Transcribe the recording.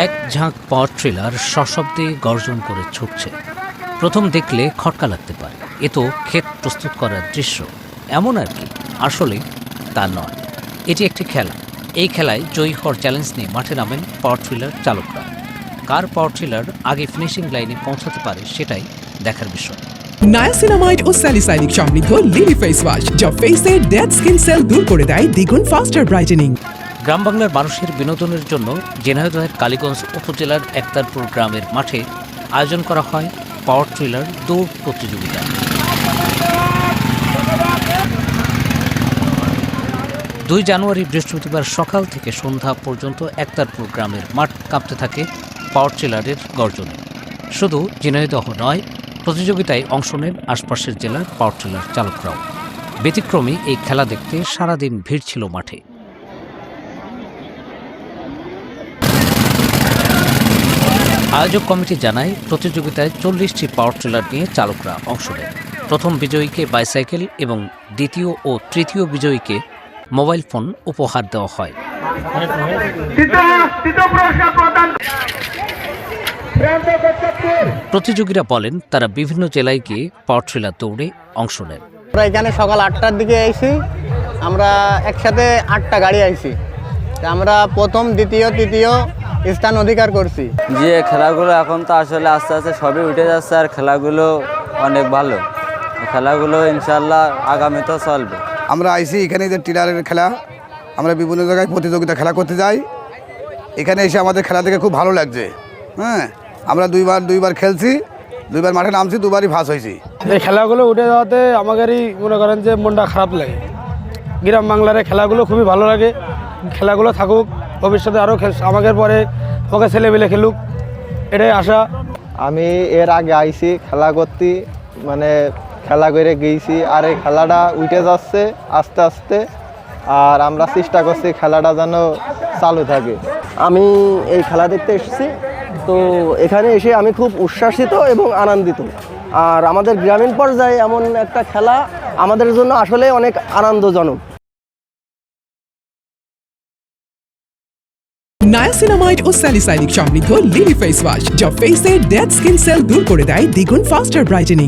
এক ঝাঁক পাওয়ার ট্রেলার সশব্দে গর্জন করে ছুটছে। প্রথম দেখলে খটকা লাগতে পারে, এ তো ক্ষেত প্রস্তুত করার দৃশ্য, এমন আর কি। আসলে তা নয়, এটি একটি খেলা। এই খেলায় জয়ী হওয়ার চ্যালেঞ্জ নিয়ে মাঠে নামেন পাওয়ার ট্রেলার চালকরা। কার পাওয়ার ট্রেলার আগে ফিনিশিং লাইনে পৌঁছাতে পারে সেটাই দেখার বিষয়। নায়াসিনামাইড ও স্যালিসাইলিক সমৃদ্ধ লিলি ফেস ওয়াশ, যা ফেসের ডেড স্কিন সেল দূর করে দেয় দ্বিগুণ ফাস্টার ব্রাইটেনিং। গ্রাম বাংলার মানুষের বিনোদনের জন্য ঝিনাইদহের কালীগঞ্জ উপজেলার একতারপুর গ্রামের মাঠে আয়োজন করা হয় পাওয়ার ট্রেলার দৌড় প্রতিযোগিতা। 2 জানুয়ারি বৃহস্পতিবার সকাল থেকে সন্ধ্যা পর্যন্ত একতারপুর গ্রামের মাঠ কাঁপতে থাকে পাওয়ার ট্রেলারের গর্জনে। শুধু ঝিনাইদহ নয়, প্রতিযোগিতায় অংশ নেন আশপাশের জেলার পাওয়ার ট্রেলার চালকরাও। ব্যতিক্রমী এই খেলা দেখতে সারাদিন ভিড় ছিল মাঠে। আয়োজক কমিটি জানায়, প্রতিযোগিতায় 40টি পাওয়ার ট্রেলার নিয়ে চালকরা অংশ নেন। প্রথম বিজয়ীকে বাইসাইকেল এবং দ্বিতীয় ও তৃতীয় বিজয়ীকে মোবাইল ফোন উপহার দেওয়া হয়। প্রতিযোগীরা বলেন, তারা বিভিন্ন জেলায় গিয়ে পাওয়ার ট্রেলার দৌড়ে অংশ নেন। আমরা এখানে সকাল 8টার দিকে আইছি, আমরা একসাথে 8টা গাড়ি আইছি। আমরা প্রথম, দ্বিতীয়, তৃতীয় স্থান অধিকার করছি। যে খেলাগুলো এখন তো আসলে আস্তে আস্তে সবই উঠে যাচ্ছে, আর খেলাগুলো অনেক ভালো। খেলাগুলো ইনশাল্লাহ আগামীতেও চলবে। আমরা আইসি এখানে যে ট্রেলারের খেলা, আমরা বিভিন্ন জায়গায় প্রতিযোগিতা খেলা করতে যাই। এখানে এসে আমাদের খেলা দেখে খুব ভালো লাগছে। হ্যাঁ, আমরা দুইবার খেলছি, 2বার মাঠে নামছি, 2বারই ফার্স্ট হয়েছি। এই খেলাগুলো উঠে যাওয়াতে আমাদেরই মনে করেন যে মনটা খারাপ লাগে। গ্রাম বাংলার খেলাগুলো খুবই ভালো লাগে, খেলাগুলো থাকুক, ভবিষ্যতে আরও আমাদের পরে আমাকে ছেলেমেলে খেলুক, এটাই আশা। আমি এর আগে আইছি খেলা করতে, মানে খেলা করে গেছি, আর এই খেলাটা উঠে যাচ্ছে আস্তে আস্তে, আর আমরা চেষ্টা করছি খেলাটা যেন চালু থাকে। আমি এই খেলা দেখতে এসেছি, তো এখানে এসে আমি খুব উচ্ছ্বাসিত এবং আনন্দিত। আর আমাদের গ্রামীণ পর্যায়ে এমন একটা খেলা আমাদের জন্য আসলে অনেক আনন্দজনক। নায়াসিনামাইড ও স্যালিসাইলিক সমৃদ্ধ লিলি ফেস ওয়াশ, যা ফেসের ডেড স্কিন সেল দূর করে দেয় দ্বিগুণ ফাস্টার ব্রাইটেনিং।